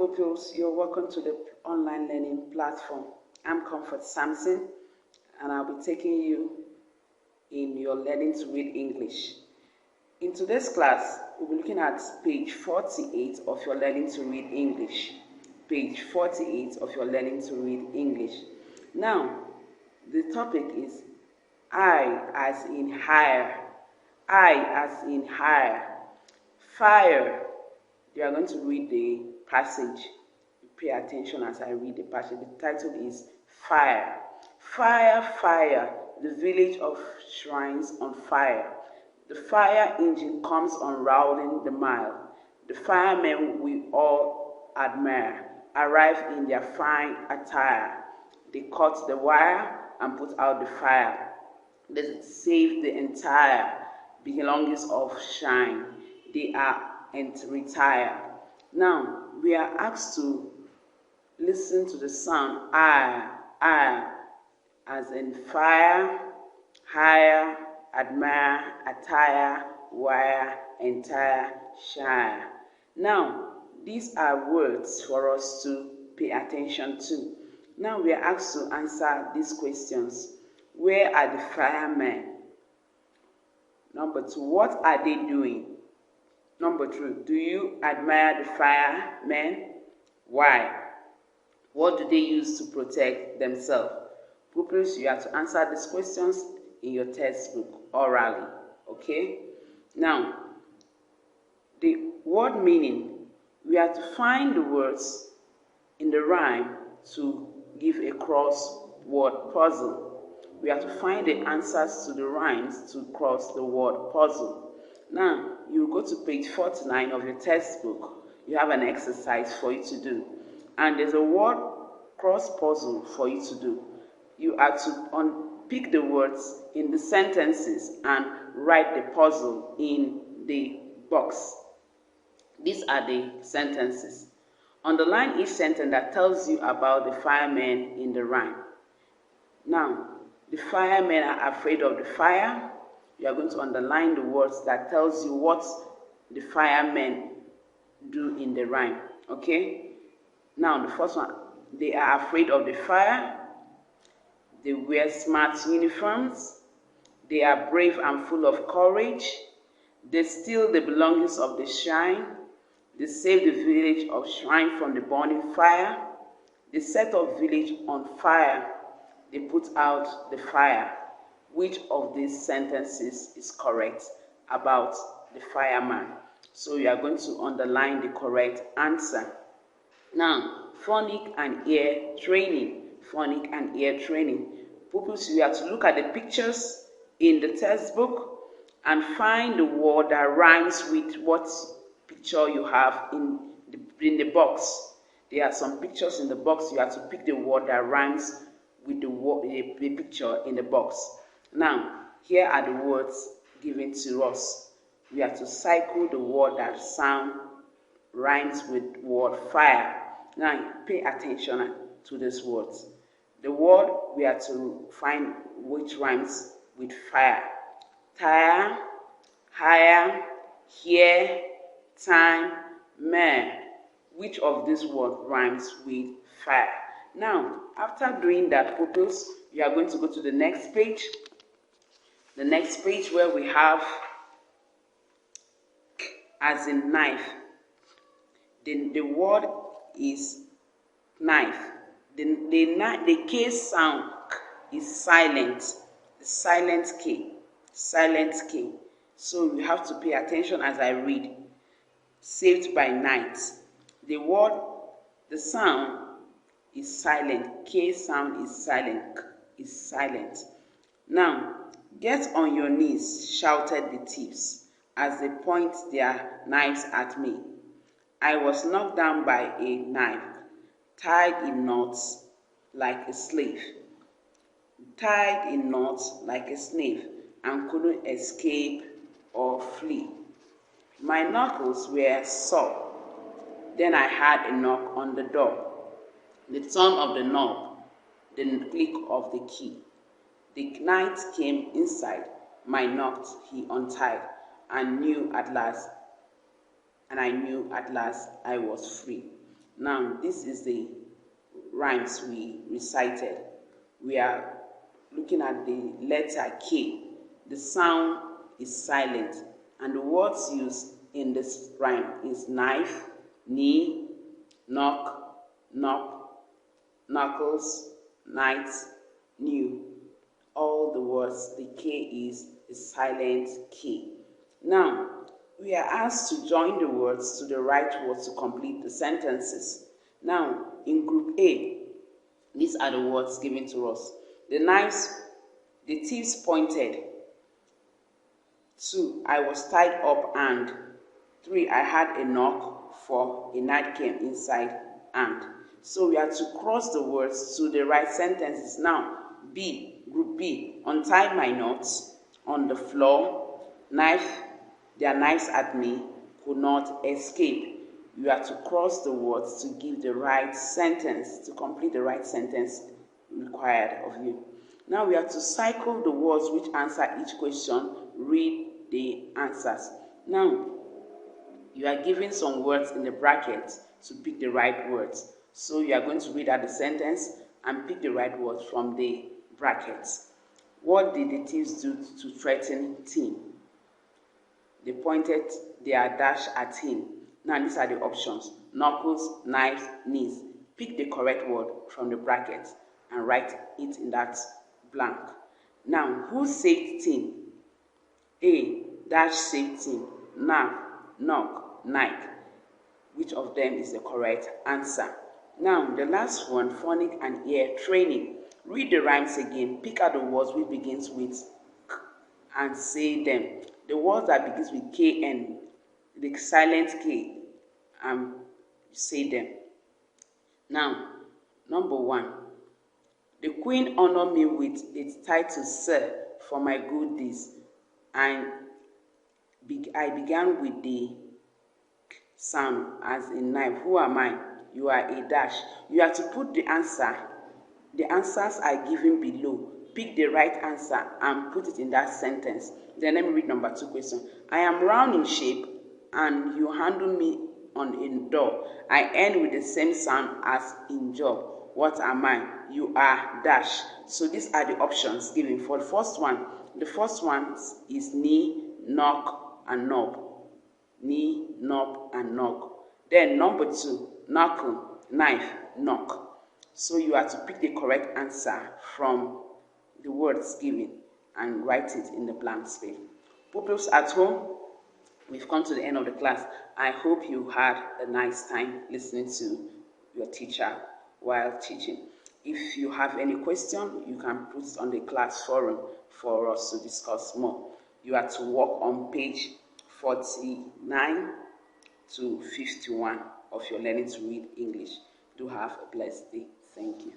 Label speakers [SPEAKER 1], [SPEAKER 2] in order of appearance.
[SPEAKER 1] pupils, you're welcome to the online learning platform. I'm Comfort Samson, and I'll be taking you in your learning to read English. In today's class, we'll be looking at page 48 of your learning to read English. Page 48 of your learning to read English. Now, the topic is I as in hire. I as in hire. Fire. You are going to read the passage. Pay attention as I read the passage. The title is Fire. Fire, fire, the village of shrines on fire. The fire engine comes unrolling the mile. The firemen we all admire arrive in their fine attire. They cut the wire and put out the fire. They save the entire belongings of shrine. They are and retire. Now, we are asked to listen to the sound I, as in fire, hire, admire, attire, wire, entire, shire. Now, these are words for us to pay attention to. Now, we are asked to answer these questions. Where are the firemen? Number 2, what are they doing? Number 3, do you admire the firemen? Why? What do they use to protect themselves? Pupils, you have to answer these questions in your textbook orally. Okay? Now, the word meaning, we have to find the words in the rhyme to give a crossword puzzle. We have to find the answers to the rhymes to cross the word puzzle. Now, you go to page 49 of your textbook. You have an exercise for you to do. And there's a word cross puzzle for you to do. You have to pick the words in the sentences and write the puzzle in the box. These are the sentences. Underline each sentence that tells you about the firemen in the rhyme. Now, the firemen are afraid of the fire. You are going to underline the words that tells you what the firemen do in the rhyme. Okay? Now, the first one, they are afraid of the fire. They wear smart uniforms. They are brave and full of courage. They steal the belongings of the shrine. They save the village of shrine from the burning fire. They set up village on fire. They put out the fire. Which of these sentences is correct about the fireman? So you are going to underline the correct answer. Now, phonic and ear training. Phonic and ear training. Pupils, you have to look at the pictures in the textbook and find the word that rhymes with what picture you have in the box. There are some pictures in the box. You have to pick the word that rhymes with the picture in the box. Now, here are the words given to us. We have to cycle the word that sound rhymes with word fire. Now, pay attention to these words. The word we have to find which rhymes with fire. Tire, hire, hear, time, mare. Which of these words rhymes with fire? Now, after doing that, pupils, you are going to go to the next page. The next page where we have as in knife. The word is knife. The K sound is silent. The silent K. Silent K. So you have to pay attention as I read. Saved by night. The sound is silent. K sound is silent. Is silent. Now, get on your knees, shouted the thieves, as they point their knives at me. I was knocked down by a knife, tied in knots like a slave. Tied in knots like a slave, and couldn't escape or flee. My knuckles were sore. Then I heard a knock on the door. The turn of the knob, the click of the key. The knight came inside. My knot he untied, and I knew at last I was free. Now, this is the rhymes we recited. We are looking at the letter K. The sound is silent, and the words used in this rhyme is knife, knee, knock, knock, knuckles, night, new. All the words, the K is a silent K. Now, we are asked to join the words to the right words to complete the sentences. Now, in group A, these are the words given to us. The thieves pointed. 2, I was tied up, and 3, I had a knock. 4, a night came inside, and. So we are to cross the words to the right sentences. Now, B, group B, untied my knots on the floor, their knives at me, could not escape. You are to cross the words to give the right sentence, to complete the right sentence required of you. Now we are to cycle the words which answer each question, read the answers. Now, you are given some words in the bracket to pick the right words. So you are going to read out the sentence and pick the right words from the brackets. What did the thieves do to threaten Tim? They pointed their dash at him. Now these are the options: knuckles, knives, knees. Pick the correct word from the bracket and write it in that blank. Now, who saved Tim? A, dash saved Tim. Knock, Nike. Which of them is the correct answer? Now, the last one, phonic and ear training. Read the rhymes again. Pick out the words which begins with K and say them. The words that begins with KN, the silent K, say them. Now, number 1. The queen honored me with its title, Sir, for my good deeds. And I began with the sound as in knife. Who am I? You are a dash. You have to put the answer. The answers are given below. Pick the right answer and put it in that sentence. Then let me read number 2 question. I am round in shape and you handle me on a door. I end with the same sound as in job. What am I? You are dash. So these are the options given for the first one. The first one is knee, knock, and knob. Knee, knob, and knock. Then number 2, knuckle, knife, knock. So you have to pick the correct answer from the words given and write it in the blank space. Pupils at home, we've come to the end of the class. I hope you had a nice time listening to your teacher while teaching. If you have any question, you can put it on the class forum for us to discuss more. You are to work on page 49 to 51 of your Learning to Read English. Do have a blessed day. Thank you.